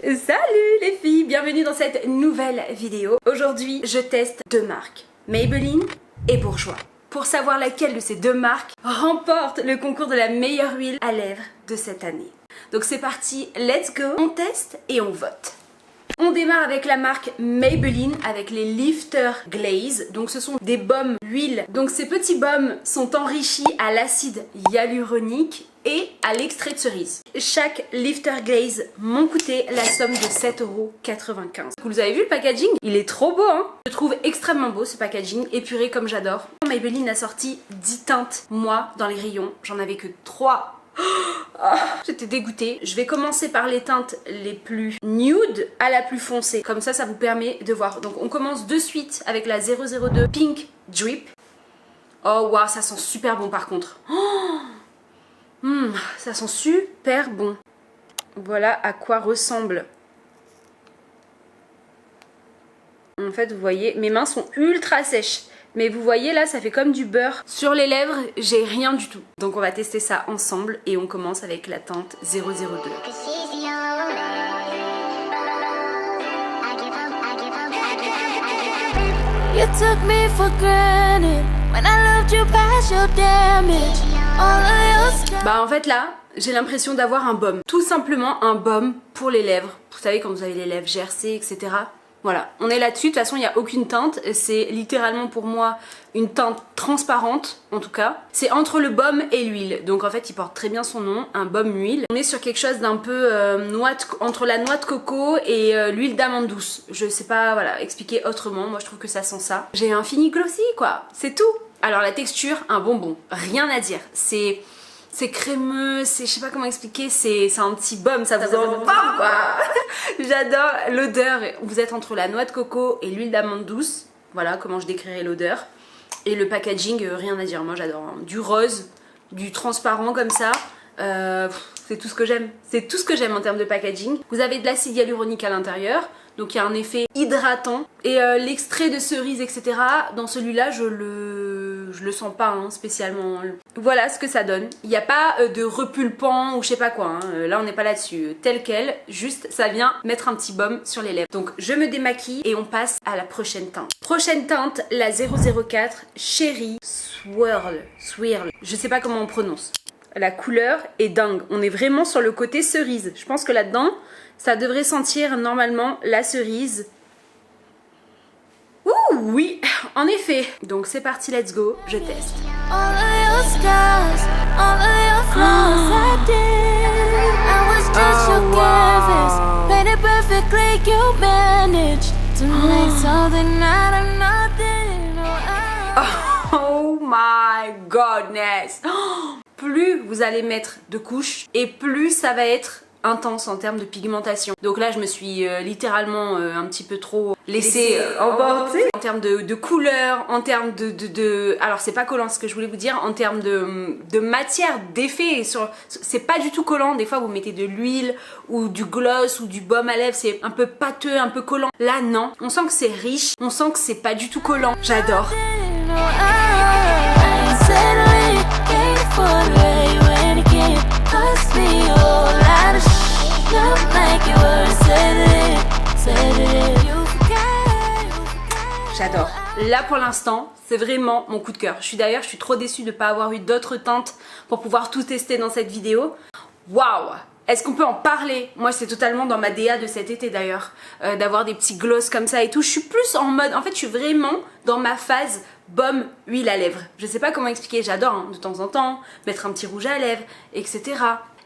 Salut les filles, bienvenue dans cette nouvelle vidéo. Aujourd'hui, je teste deux marques, Maybelline et Bourjois, pour savoir laquelle de ces deux marques remporte le concours de la meilleure huile à lèvres de cette année. Donc c'est parti, let's go, on teste et on vote. On démarre avec la marque Maybelline avec les Lifter Glaze. Donc ce sont des baumes huile. Donc ces petits baumes sont enrichis à l'acide hyaluronique et à l'extrait de cerise. Chaque Lifter Glaze m'ont coûté la somme de 7,95 €. Vous avez vu le packaging? Il est trop beau, hein? Je trouve extrêmement beau ce packaging, épuré comme j'adore. Maybelline a sorti 10 teintes. Moi, dans les rayons, j'en avais que 3. J'étais dégoûtée. Je vais commencer par les teintes les plus nude à la plus foncée. Comme ça vous permet de voir. Donc on commence de suite avec la 002 Pink Drip. Oh waouh, ça sent super bon par contre. Ça sent super bon. Voilà à quoi ressemble. En fait, vous voyez, mes mains sont ultra sèches. Mais vous voyez là, ça fait comme du beurre. Sur les lèvres, j'ai rien du tout. Donc on va tester ça ensemble et on commence avec la teinte 002. You took me for granted when I loved you past your damage. Bah en fait là, j'ai l'impression d'avoir un baume. Tout simplement un baume pour les lèvres. Vous savez quand vous avez les lèvres gercées, etc. Voilà, on est là-dessus, de toute façon il n'y a aucune teinte, c'est littéralement pour moi une teinte transparente en tout cas. C'est entre le baume et l'huile, donc en fait il porte très bien son nom, un baume huile. On est sur quelque chose d'un peu entre la noix de coco et l'huile d'amande douce. Je sais pas voilà, expliquer autrement, moi je trouve que ça sent ça. J'ai un fini glossy quoi, c'est tout. Alors la texture, un bonbon, rien à dire, c'est crémeux, je sais pas comment expliquer, c'est un petit baume, ça vous envoie quoi. J'adore l'odeur, vous êtes entre la noix de coco et l'huile d'amande douce, voilà comment je décrirais l'odeur. Et le packaging, rien à dire, moi j'adore, hein. Du rose, du transparent comme ça, c'est tout ce que j'aime. C'est tout ce que j'aime en termes de packaging. Vous avez de l'acide hyaluronique à l'intérieur, donc il y a un effet hydratant. Et l'extrait de cerise, etc. Dans celui-là, je le sens pas hein, spécialement. Voilà ce que ça donne. Il n'y a pas de repulpant ou je sais pas quoi. Hein. Là, on n'est pas là-dessus. Tel quel, juste ça vient mettre un petit baume sur les lèvres. Donc je me démaquille et on passe à la prochaine teinte. Prochaine teinte, la 004 Cherry Swirl. Je sais pas comment on prononce. La couleur est dingue. On est vraiment sur le côté cerise. Je pense que là-dedans, ça devrait sentir normalement la cerise. Ouh, oui, en effet. Donc c'est parti, let's go, je teste. Oh my godness. Plus vous allez mettre de couches et plus ça va être intense en termes de pigmentation. Donc là je me suis littéralement un petit peu trop laissée emporter en termes de couleur, en termes alors c'est pas collant ce que je voulais vous dire, en termes de matière, d'effet, c'est pas du tout collant. Des fois vous mettez de l'huile ou du gloss ou du baume à lèvres, c'est un peu pâteux, un peu collant. Là non, on sent que c'est riche, on sent que c'est pas du tout collant. J'adore. J'adore. Là pour l'instant, c'est vraiment mon coup de cœur. Je suis trop déçue de ne pas avoir eu d'autres teintes pour pouvoir tout tester dans cette vidéo. Waouh! Est-ce qu'on peut en parler? Moi c'est totalement dans ma DA de cet été d'ailleurs, d'avoir des petits gloss comme ça et tout. Je suis plus en mode, en fait je suis vraiment dans ma phase baume huile à lèvres. Je sais pas comment expliquer, j'adore hein, de temps en temps, mettre un petit rouge à lèvres, etc.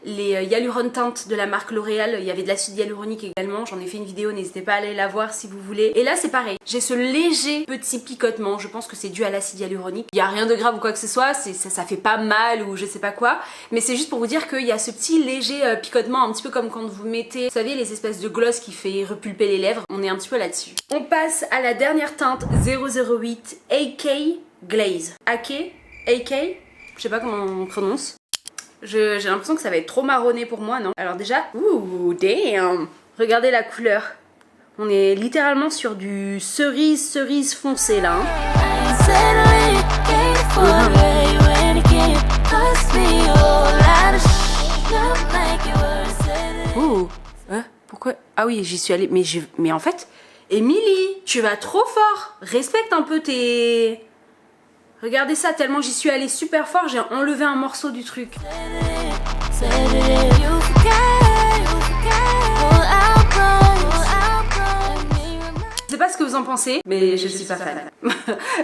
Les Hyaluron teintes de la marque L'Oréal, il y avait de l'acide hyaluronique également, j'en ai fait une vidéo, n'hésitez pas à aller la voir si vous voulez. Et là c'est pareil, j'ai ce léger petit picotement, je pense que c'est dû à l'acide hyaluronique. Il n'y a rien de grave ou quoi que ce soit, ça fait pas mal ou je sais pas quoi, mais c'est juste pour vous dire qu'il y a ce petit léger picotement, un petit peu comme quand vous mettez, vous savez les espèces de gloss qui fait repulper les lèvres, on est un petit peu là-dessus. On passe à la dernière teinte 008 AK Glaze. AK? Je sais pas comment on prononce. J'ai l'impression que ça va être trop marronné pour moi, non? Alors déjà, ouh, damn! Regardez la couleur. On est littéralement sur du cerise foncé là. Ouh, quoi? Ah oui, j'y suis allée. Mais en fait, Émilie, tu vas trop fort. Respecte un peu tes... Regardez ça, tellement j'y suis allée super fort, j'ai enlevé un morceau du truc. Je sais pas ce que vous en pensez, mais je suis pas fan.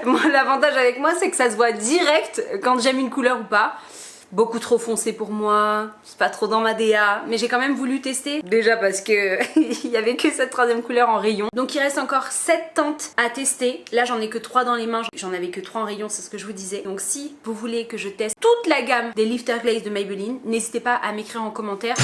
Moi, l'avantage avec moi, c'est que ça se voit direct quand j'aime une couleur ou pas. Beaucoup trop foncé pour moi, c'est pas trop dans ma DA, mais j'ai quand même voulu tester. Déjà parce que il y avait que cette troisième couleur en rayon. Donc il reste encore 7 teintes à tester. Là j'en ai que 3 dans les mains, j'en avais que 3 en rayon, c'est ce que je vous disais. Donc si vous voulez que je teste toute la gamme des Lifter Glaze de Maybelline, n'hésitez pas à m'écrire en commentaire.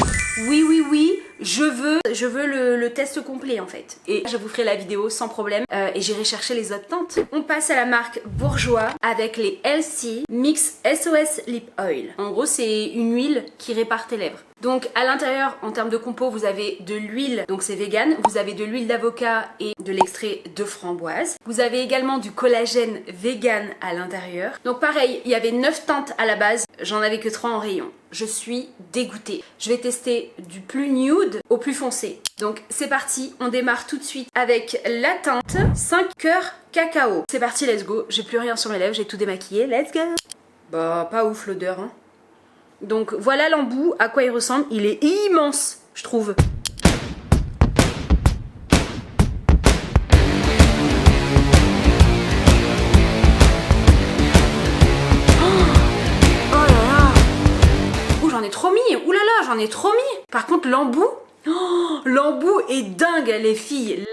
Oui, je veux le test complet en fait. Et je vous ferai la vidéo sans problème et j'irai chercher les autres teintes. On passe à la marque Bourjois avec les LC Mix SOS Lip Oil. En gros, c'est une huile qui répare tes lèvres. Donc à l'intérieur, en termes de compo, vous avez de l'huile, donc c'est vegan. Vous avez de l'huile d'avocat et de l'extrait de framboise. Vous avez également du collagène vegan à l'intérieur. Donc pareil, il y avait 9 teintes à la base, j'en avais que 3 en rayon. Je suis dégoûtée. Je vais tester du plus nude au plus foncé. Donc c'est parti, on démarre tout de suite avec la teinte 5 cœurs cacao. C'est parti, let's go. J'ai plus rien sur mes lèvres, j'ai tout démaquillé, let's go. Bah pas ouf l'odeur hein. Donc voilà l'embout, à quoi il ressemble. Il est immense, je trouve. Oh là là. Ouh, j'en ai trop mis. Ouh là là, j'en ai trop mis. Par contre, l'embout, oh, l'embout est dingue, les filles.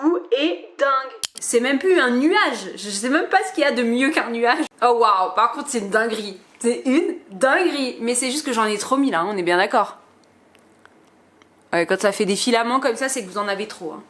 L'embout est dingue. C'est même plus un nuage. Je sais même pas ce qu'il y a de mieux qu'un nuage. Oh waouh, par contre, c'est une dinguerie. C'est une dinguerie. Mais c'est juste que j'en ai trop mis là, hein, on est bien d'accord. Ouais, quand ça fait des filaments comme ça, c'est que vous en avez trop. Hein.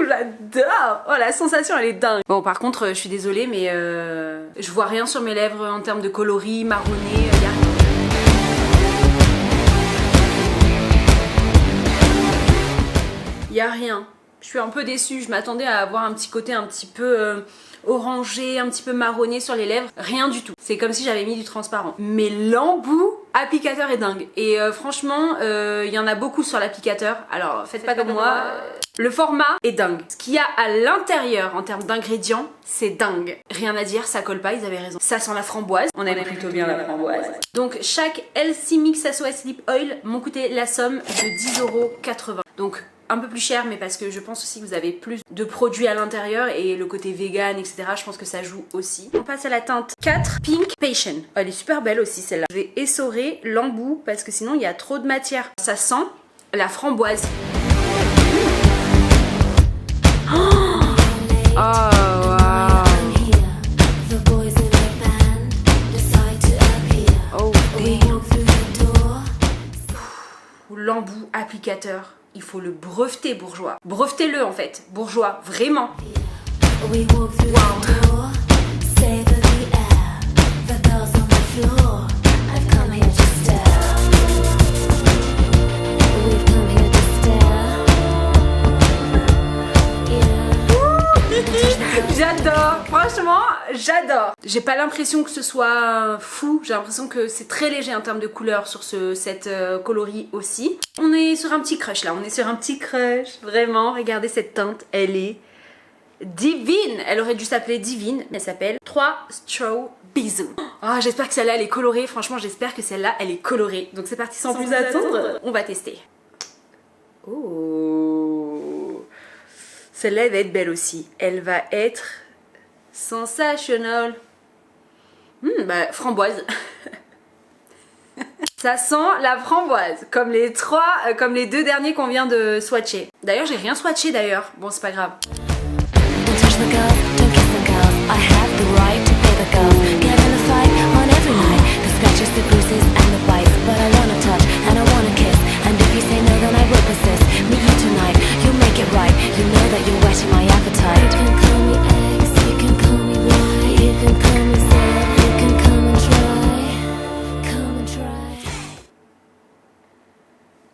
J'adore. Oh, la sensation, elle est dingue. Bon, par contre, je suis désolée, mais je vois rien sur mes lèvres en termes de coloris, marronné, y a rien. Y a rien. Je suis un peu déçue, je m'attendais à avoir un petit côté un petit peu orangé, un petit peu marronné sur les lèvres. Rien du tout. C'est comme si j'avais mis du transparent. Mais l'embout applicateur est dingue. Et franchement, il y en a beaucoup sur l'applicateur. Alors faites pas comme moi. Le format est dingue. Ce qu'il y a à l'intérieur en termes d'ingrédients, c'est dingue. Rien à dire, ça colle pas, ils avaient raison. Ça sent la framboise. On aime plutôt bien la framboise. Donc chaque LC Mix SOS Lip Oil m'ont coûté la somme de 10,80 €. Donc un peu plus cher, mais parce que je pense aussi que vous avez plus de produits à l'intérieur et le côté vegan, etc. Je pense que ça joue aussi. On passe à la teinte 4 Pink Passion. Oh, elle est super belle aussi celle-là. Je vais essorer l'embout parce que sinon il y a trop de matière. Ça sent la framboise. Oh, wow. Oh, l'embout applicateur. Il faut le breveter, Bourjois. Brevetez-le en fait, Bourjois, vraiment. Wow. J'adore, franchement, j'adore. J'ai pas l'impression que ce soit fou, j'ai l'impression que c'est très léger en termes de couleur sur cette coloris aussi. On est sur un petit crush là, on est sur un petit crush. Vraiment, regardez cette teinte, elle est divine. Elle aurait dû s'appeler Divine, mais elle s'appelle 3 Straw Bisous. Oh, j'espère que celle-là elle est colorée, franchement j'espère que celle-là elle est colorée. Donc c'est parti sans plus attendre, on va tester. Oh, celle-là elle va être belle aussi. Elle va être sensationnelle. Bah framboise. Ça sent la framboise, comme les deux derniers qu'on vient de swatcher. D'ailleurs, j'ai rien swatché d'ailleurs. Bon, c'est pas grave.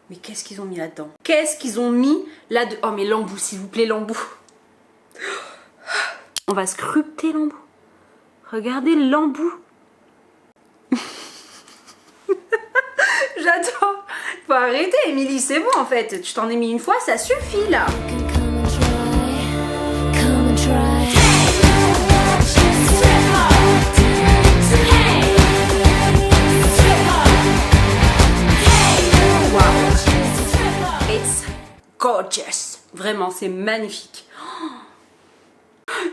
Mais qu'est-ce qu'ils ont mis là-dedans? Qu'est-ce qu'ils ont mis là-dedans? Oh mais l'embout, s'il vous plaît, l'embout. On va scruter l'embout. Regardez l'embout. J'adore. Faut arrêter, Émilie, c'est bon en fait. Tu t'en es mis une fois, ça suffit là. It's gorgeous. Vraiment, c'est magnifique.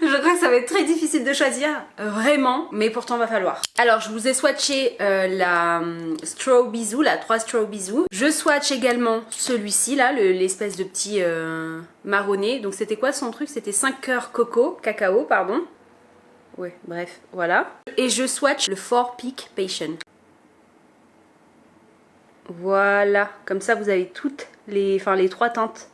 Je crois que ça va être très difficile de choisir, vraiment, mais pourtant va falloir. Alors, je vous ai swatché la Straw Bisou, la 3 Straw Bisou. Je swatch également celui-ci, là, l'espèce de petit marronné. Donc, c'était quoi son truc? C'était 5 cœurs cacao, pardon. Ouais, bref, voilà. Et je swatch le 4 Peak Passion. Voilà, comme ça, vous avez toutes les 3 teintes.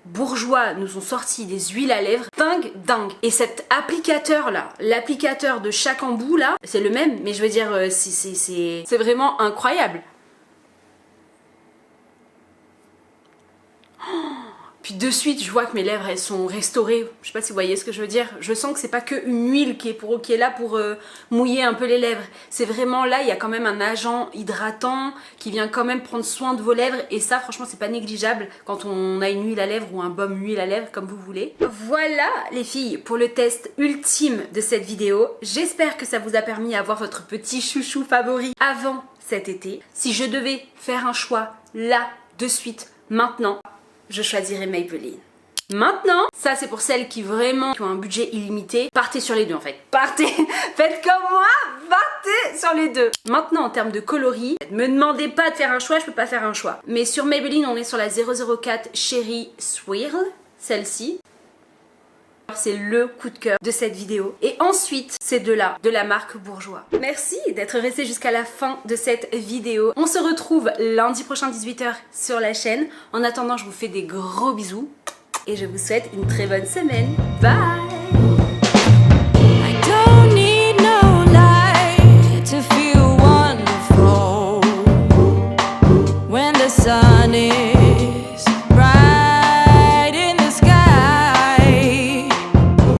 Bourjois nous ont sorti des huiles à lèvres dingue. Et cet applicateur là, l'applicateur de chaque embout là, c'est le même, mais je veux dire c'est vraiment incroyable. Puis de suite je vois que mes lèvres elles sont restaurées. Je sais pas si vous voyez ce que je veux dire. Je sens que c'est pas que une huile qui est là pour mouiller un peu les lèvres. C'est vraiment là, il y a quand même un agent hydratant qui vient quand même prendre soin de vos lèvres. Et ça franchement c'est pas négligeable quand on a une huile à lèvres ou un baume huile à lèvres comme vous voulez. Voilà les filles pour le test ultime de cette vidéo. J'espère que ça vous a permis d'avoir votre petit chouchou favori avant cet été. Si je devais faire un choix là, de suite, maintenant, je choisirais Maybelline. Maintenant, ça c'est pour celles qui vraiment ont un budget illimité. Partez sur les deux en fait. Partez, faites comme moi, partez sur les deux. Maintenant en termes de coloris, me demandez pas de faire un choix, je peux pas faire un choix. Mais sur Maybelline, on est sur la 004 Cherry Swirl, celle-ci. C'est le coup de cœur de cette vidéo. Et ensuite, ces deux-là, de la marque Bourjois. Merci d'être resté jusqu'à la fin de cette vidéo. On se retrouve lundi prochain 18 h sur la chaîne. En attendant, je vous fais des gros bisous. Et je vous souhaite une très bonne semaine. Bye!